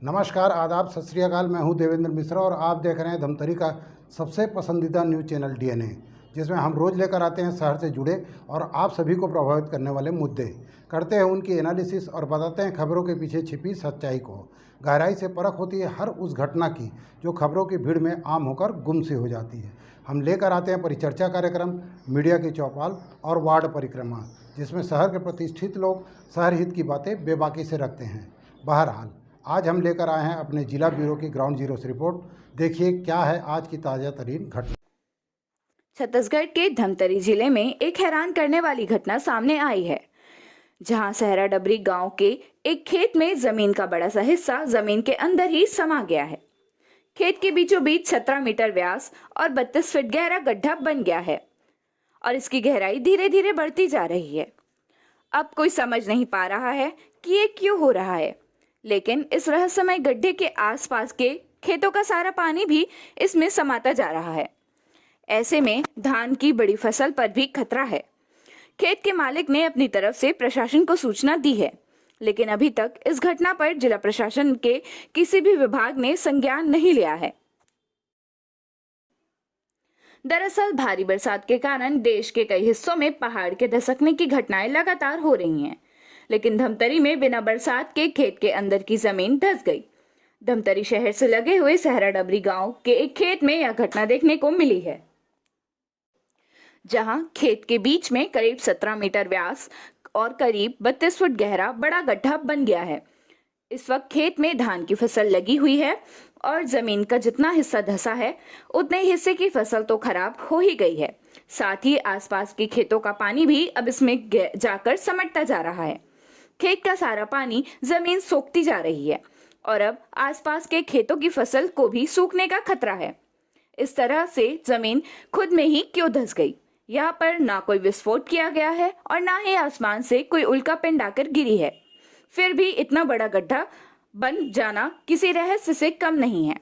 नमस्कार, आदाब, सत श्री अकाल। मैं हूं देवेंद्र मिश्रा और आप देख रहे हैं धमतरी का सबसे पसंदीदा न्यूज़ चैनल डीएनए, जिसमें हम रोज़ लेकर आते हैं शहर से जुड़े और आप सभी को प्रभावित करने वाले मुद्दे, करते हैं उनकी एनालिसिस और बताते हैं खबरों के पीछे छिपी सच्चाई को। गहराई से परख होती है हर उस घटना की जो खबरों की भीड़ में आम होकर गुम सी हो जाती है। हम लेकर आते हैं परिचर्चा कार्यक्रम, मीडिया की चौपाल और वार्ड परिक्रमा, जिसमें शहर के प्रतिष्ठित लोग शहर हित की बातें बेबाकी से रखते हैं। बहरहाल, आज हम लेकर आए हैं अपने जिला ब्यूरो की ग्राउंड जीरो से रिपोर्ट। देखिए क्या है आज की ताज़ा तरीन घटना। छत्तीसगढ़ के धमतरी जिले में एक हैरान करने वाली घटना सामने आई है, जहां सहरा डबरी गांव के एक खेत में जमीन का बड़ा सा हिस्सा जमीन के अंदर ही समा गया है। खेत के बीचों बीच 17 मीटर व्यास और 32 फीट गहरा गड्ढा बन गया है और इसकी गहराई धीरे धीरे बढ़ती जा रही है। अब कोई समझ नहीं पा रहा है कि ये क्यों हो रहा है, लेकिन इस रहस्यमय गड्ढे के आसपास के खेतों का सारा पानी भी इसमें समाता जा रहा है। ऐसे में धान की बड़ी फसल पर भी खतरा है। खेत के मालिक ने अपनी तरफ से प्रशासन को सूचना दी है, लेकिन अभी तक इस घटना पर जिला प्रशासन के किसी भी विभाग ने संज्ञान नहीं लिया है। दरअसल भारी बरसात के कारण देश के कई हिस्सों में पहाड़ के धसकने की घटनाएं लगातार हो रही हैं, लेकिन धमतरी में बिना बरसात के खेत के अंदर की जमीन धंस गई। धमतरी शहर से लगे हुए सहरा डबरी गांव के एक खेत में यह घटना देखने को मिली है, जहां खेत के बीच में करीब 17 मीटर व्यास और करीब 32 फुट गहरा बड़ा गड्ढा बन गया है। इस वक्त खेत में धान की फसल लगी हुई है और जमीन का जितना हिस्सा धंसा है उतने हिस्से की फसल तो खराब हो ही गई है। साथ ही आसपास के खेतों का पानी भी अब इसमें जाकर समटता जा रहा है। खेत का सारा पानी जमीन सोखती जा रही है और अब आसपास के खेतों की फसल को भी सूखने का खतरा है। इस तरह से जमीन खुद में ही क्यों धंस गई? यहाँ पर ना कोई विस्फोट किया गया है और ना ही आसमान से कोई उल्का पिंड आकर गिरी है, फिर भी इतना बड़ा गड्ढा बन जाना किसी रहस्य से कम नहीं है।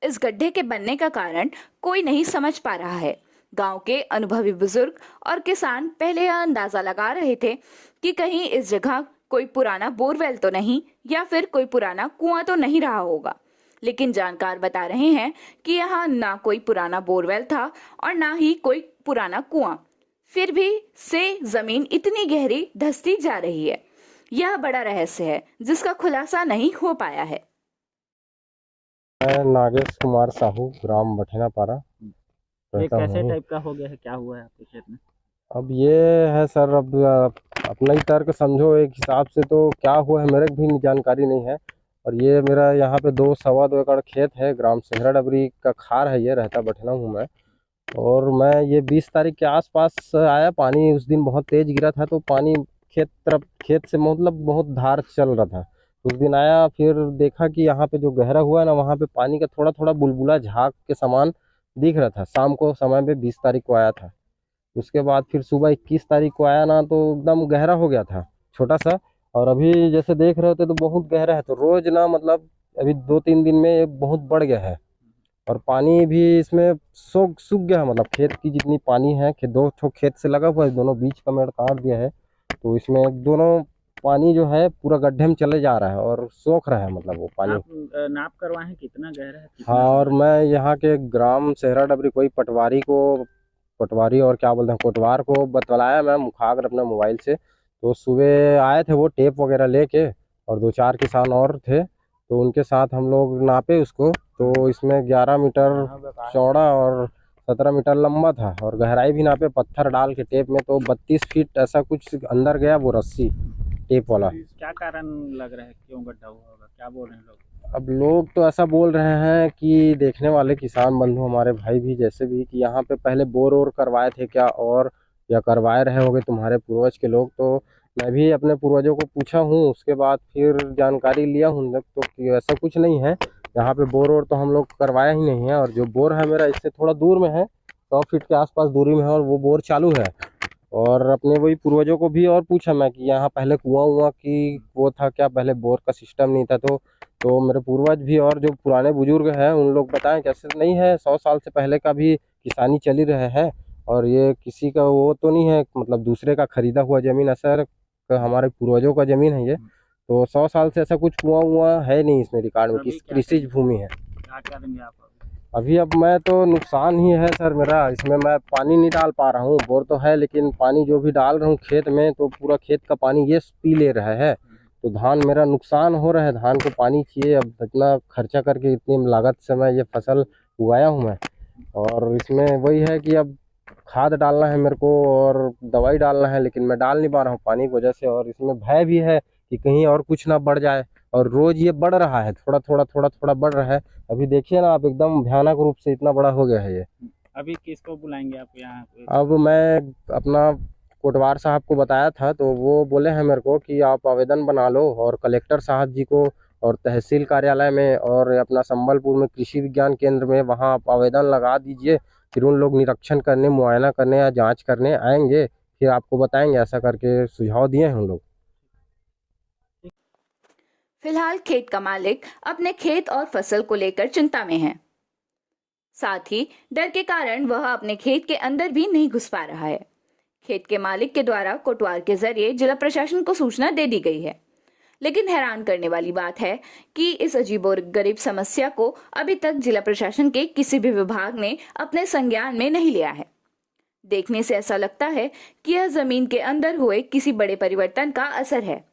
इस गड्ढे के बनने का कारण कोई नहीं समझ पा रहा है। गांव के अनुभवी बुजुर्ग और किसान पहले यह अंदाजा लगा रहे थे कि कहीं इस जगह कोई पुराना बोरवेल तो नहीं या फिर कोई पुराना कुआं तो नहीं रहा होगा, लेकिन जानकार बता रहे हैं कि यहाँ ना कोई पुराना बोरवेल था और ना ही कोई पुराना कुआं, फिर भी से जमीन इतनी गहरी धंसती जा रही है। यह बड़ा रहस्य है जिसका खुलासा नहीं हो पाया है। मैं नागेश कुमार साहू, ग्राम बठेनापारा ये कैसे टाइप का हो गया है, क्या हुआ है आपके खेत में? अब ये है सर, अब अपना ही तर्क समझो। एक हिसाब से तो क्या हुआ है मेरे भी जानकारी नहीं है। और ये मेरा यहाँ पे 2-2.25 एकड़ खेत है, ग्राम सहरा डबरी का खार है, ये रहता बठेना हूँ मैं। और मैं ये 20 तारीख के आसपास आया, पानी उस दिन बहुत तेज गिरा था, तो पानी खेत से मतलब बहुत धार चल रहा था। उस दिन आया, फिर देखा कि यहाँ पे जो गहरा हुआ है ना, वहाँ पे पानी का थोड़ा थोड़ा बुलबुला झाग के समान दिख रहा था। शाम को समय पे 20 तारीख को आया था। उसके बाद फिर सुबह 21 तारीख को आया ना, तो एकदम गहरा हो गया था, छोटा सा। और अभी जैसे देख रहे होते तो बहुत गहरा है। तो रोज ना मतलब अभी 2-3 दिन में ये बहुत बढ़ गया है और पानी भी इसमें सूख गया है। मतलब खेत की जितनी पानी है, 2 ठो खेत से लगा हुआ है, दोनों बीच का मेड़ काट दिया है, तो इसमें दोनों पानी जो है पूरा गड्ढे में चले जा रहा है और सोख रहा है, मतलब वो पानी। आप नाप करवाए हैं कितना गहरा है? हाँ, और मैं यहाँ के ग्राम सहरा डबरी कोई पटवारी और क्या बोलते हैं कोटवार को बतलाया मैं मुखाग्र अपने मोबाइल से। तो सुबह आए थे वो टेप वगैरह लेके, और 2-4 किसान और थे, तो उनके साथ हम लोग नापे उसको। तो इसमें 11 मीटर चौड़ा और 17 मीटर लंबा था, और गहराई भी नापे पत्थर डाल के टेप में, तो 32 फीट ऐसा कुछ अंदर गया वो रस्सी टेप वाला। क्या कारण लग रहा है, क्यों गड्ढा हुआ होगा, क्या बोल रहे हैं लोग? अब लोग तो ऐसा बोल रहे हैं कि देखने वाले किसान बंधु हमारे भाई भी जैसे भी, कि यहाँ पे पहले बोर करवाए थे क्या, और या करवाए रहे होंगे तुम्हारे पूर्वज के लोग। तो मैं भी अपने पूर्वजों को पूछा हूँ, उसके बाद फिर जानकारी लिया हूँ तो कि ऐसा कुछ नहीं है यहाँ पे। बोर तो हम लोग करवाया ही नहीं है, और जो बोर है मेरा इससे थोड़ा दूर में है, 100 फीट के आसपास दूरी में है, और वो बोर चालू है। और अपने वही पूर्वजों को भी और पूछा मैं कि यहाँ पहले कुआं की वो था क्या, पहले बोर का सिस्टम नहीं था। तो मेरे पूर्वज भी और जो पुराने बुजुर्ग हैं उन लोग बताएं कैसे नहीं है, 100 साल से पहले का भी किसानी चली रहे है, और ये किसी का वो तो नहीं है, मतलब दूसरे का खरीदा हुआ ज़मीन, ऐसा हमारे पूर्वजों का ज़मीन है ये। तो 100 साल से ऐसा कुछ कुआं है नहीं इसमें रिकॉर्ड में कि अभी क्या कृषि करेंगे? भूमि है। क्या करेंगे आप अभी अब मैं तो नुकसान ही है सर मेरा, इसमें मैं पानी नहीं डाल पा रहा हूँ। बोर तो है लेकिन पानी जो भी डाल रहा हूँ खेत में तो पूरा खेत का पानी ये पी ले रहा है, तो धान मेरा नुकसान हो रहा है। धान को पानी चाहिए, अब इतना खर्चा करके इतनी लागत से मैं ये फसल उगाया हूँ मैं, और इसमें वही है कि अब खाद डालना है मेरे को और दवाई डालना है, लेकिन मैं डाल नहीं पा रहा हूँ पानी की वजह से। और इसमें भय भी है कि कहीं और कुछ ना बढ़ जाए, और रोज ये बढ़ रहा है, थोड़ा थोड़ा बढ़ रहा है। अभी देखिए ना आप, एकदम भयानक रूप से इतना बड़ा हो गया है ये। अभी किसको बुलाएंगे आप यहाँ पे? अब मैं अपना कोटवार साहब को बताया था, तो वो बोले हैं मेरे को कि आप आवेदन बना लो और कलेक्टर साहब जी को और तहसील कार्यालय में और अपना संबलपुर में कृषि विज्ञान केंद्र में वहाँ आप आवेदन लगा दीजिए। फिर उन लोग निरीक्षण करने, मुआयना करने या जांच करने आएंगे, फिर आपको बताएंगे। ऐसा करके सुझाव दिए हैं उन लोग। फिलहाल खेत का मालिक अपने खेत और फसल को लेकर चिंता में है। साथ ही डर के कारण वह अपने खेत के अंदर भी नहीं घुस पा रहा है। खेत के मालिक के द्वारा कोटवार के जरिए जिला प्रशासन को सूचना दे दी गई है, लेकिन हैरान करने वाली बात है कि इस अजीबोगरीब समस्या को अभी तक जिला प्रशासन के किसी भी विभाग ने अपने संज्ञान में नहीं लिया है। देखने से ऐसा लगता है कि यह जमीन के अंदर हुए किसी बड़े परिवर्तन का असर है।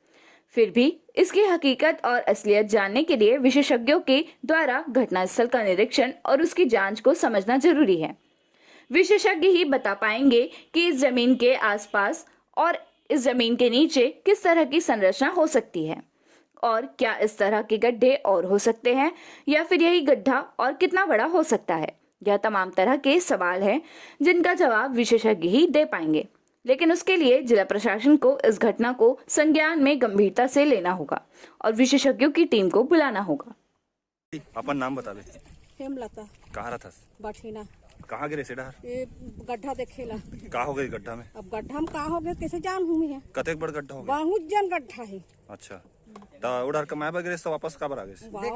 फिर भी इसकी हकीकत और असलियत जानने के लिए विशेषज्ञों के द्वारा घटनास्थल का निरीक्षण और उसकी जांच को समझना जरूरी है। विशेषज्ञ ही बता पाएंगे कि इस जमीन के आसपास और इस जमीन के नीचे किस तरह की संरचना हो सकती है, और क्या इस तरह के गड्ढे और हो सकते हैं, या फिर यही गड्ढा और कितना बड़ा हो सकता है। यह तमाम तरह के सवाल हैं जिनका जवाब विशेषज्ञ ही दे पाएंगे, लेकिन उसके लिए जिला प्रशासन को इस घटना को संज्ञान में गंभीरता से लेना होगा और विशेषज्ञों की टीम को बुलाना होगा। अपन नाम बता दे। हेमलता कहाँ रहा था? बाठीना। कहाँ गिरे से डर? ये गड्ढा देखेला। का हो गई गड्ढा में? अब गड्ढा में का हो गया कैसे जान हूँ मैं? कतेक बड़ गड्ढा हो गया? बहुत जन गड्ढा है। अच्छा, तो उड़ार कमाए बार गिरे तो वापस का बार आ गए? वहाँ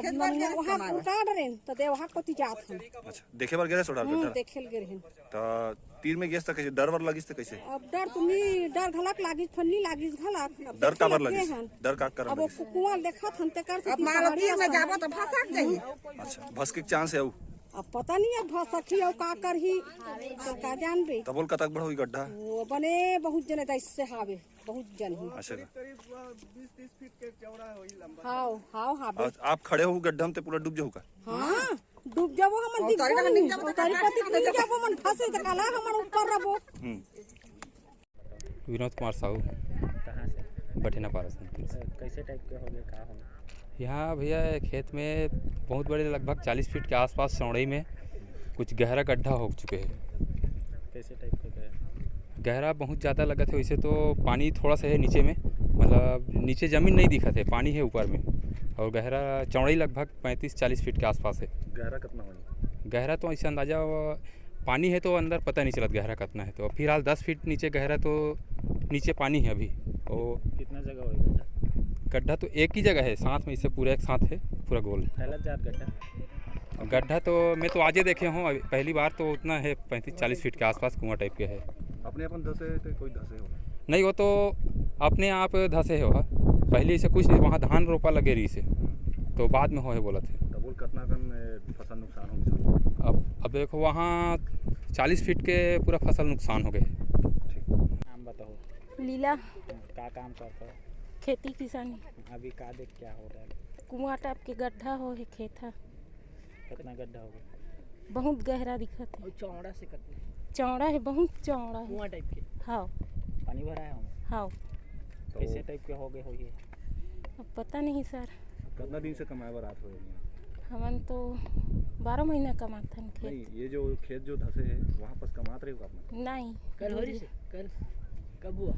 उतार डरे तो दे वहाँ कोती जात हम। अच्छा, देखे बार गिरे उड़ार गड्ढा? देखेल गिरे हैं। तो तीर में गिरे तो कैसे डर वर लगिस तो कैसे? अब डर तुम्ही डर घलक लागिस फन्नी लागिस घलक। डर का बार लगिस? डर का कर अब वो कुआं देखा थन ते कर। अब मालती में जाबो तो फंसा जाइए। अच्छा, भस के चांस है? अब पता नहीं अब सखी और का कर ही तो का जान बे। तो बोल कतक बड़ होई गड्ढा? वो बने बहुत जने इससे हावे बहुत जन ही। अच्छा, 20-30 फीट के चौड़ा होई लंबा। हाव हावे। आप खड़े हो गड्ढा में तो पूरा डूब जाओगा? हाँ डूब जाबो हमन दिख तारीपति नहीं जाबो मन फंसे त काला हमन ऊपर रबो। विनोद कुमार साहू, कहाँ से? बठेना पारस। कैसे टाइप के हो गए, कहाँ हो गए? यहाँ भैया खेत में बहुत बड़े, लगभग 40 फीट के आसपास चौड़ाई में कुछ गहरा गड्ढा हो चुके हैं। कैसे टाइप के गए? गहरा बहुत ज़्यादा लगा था। वैसे तो पानी थोड़ा सा है नीचे में, मतलब नीचे ज़मीन नहीं दिखा थे, पानी है ऊपर में, और गहरा चौड़ाई लगभग 35-40 फीट के आसपास है। गहरा कितना होगा? गहरा तो ऐसा अंदाज़ा पानी है तो अंदर पता नहीं चला गहरा कितना है। तो फिलहाल 10 फीट नीचे गहरा, तो नीचे पानी है अभी। और कितना जगह होगा? गड्ढा तो एक ही जगह है, साथ में इसे पूरा एक साथ है, पूरा गोल है। फैला जा गड्ढा? गड्ढा तो मैं तो आजे देखे हूँ, पहली बार तो उतना है, 35-40 फीट के आसपास कुआं टाइप के है। अपने अपन धसे तो कोई धसे हो? नहीं, वो तो अपने आप धसे हो। पहले इसे कुछ नहीं, वहाँ धान रोपा लगे रही से, तो बाद में हो है बोला थे। तो बोल कितना कन फसल नुकसान हो गया? अब देखो वहाँ 40 फीट के पूरा फसल नुकसान हो गए। नाम बताओ। लीला। का काम करता हो? खेती किसानी। अभी का देख क्या हो रहा है? कुआं टाइप के गड्ढा हो है, खेत है। कितना गड्ढा हो गया? बहुत गहरा दिखत है। चौड़ा से कितना? चौड़ा है, बहुत चौड़ा है। कुआं टाइप के? हाँ। पानी भरा है हम? हाँ। कैसे टाइप के हो गए हो ये? अब पता नहीं सर। कितना दिन से कमाए बार रात हो रही है? हमन तो 12 महीना कमाते हैं नहीं, खेत। ये जो खेत जो धसे है वहाँ पर कमाते रहे हो अपना? नहीं। कल हो रही से? कल कब हुआ?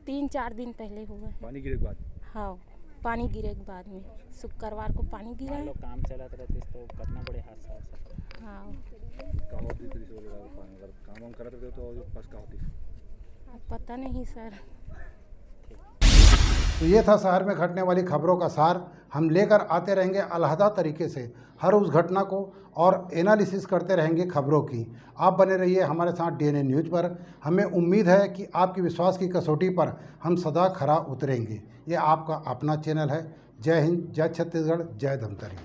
3-4 दिन पहले हुआ है। पानी गिरे के बाद? हाँ, पानी गिरे के बाद में शुक्रवार को पानी गिरा है। काम चलाते रहते तो कितना बड़े हादसा हो सकता? हाँ। कहाँ होती थी अगर काम वाम करते थे तो फंस का होती? अब पता नहीं सर। ठीक। तो ये था शहर में घटने वाली खबरों का सार। हम लेकर आते रहेंगे अलहदा तरीके से हर उस घटना को और एनालिसिस करते रहेंगे खबरों की। आप बने रहिए हमारे साथ डीएनए न्यूज़ पर। हमें उम्मीद है कि आपकी विश्वास की कसौटी पर हम सदा खरा उतरेंगे। ये आपका अपना चैनल है। जय हिंद, जय छत्तीसगढ़, जय धमतरी।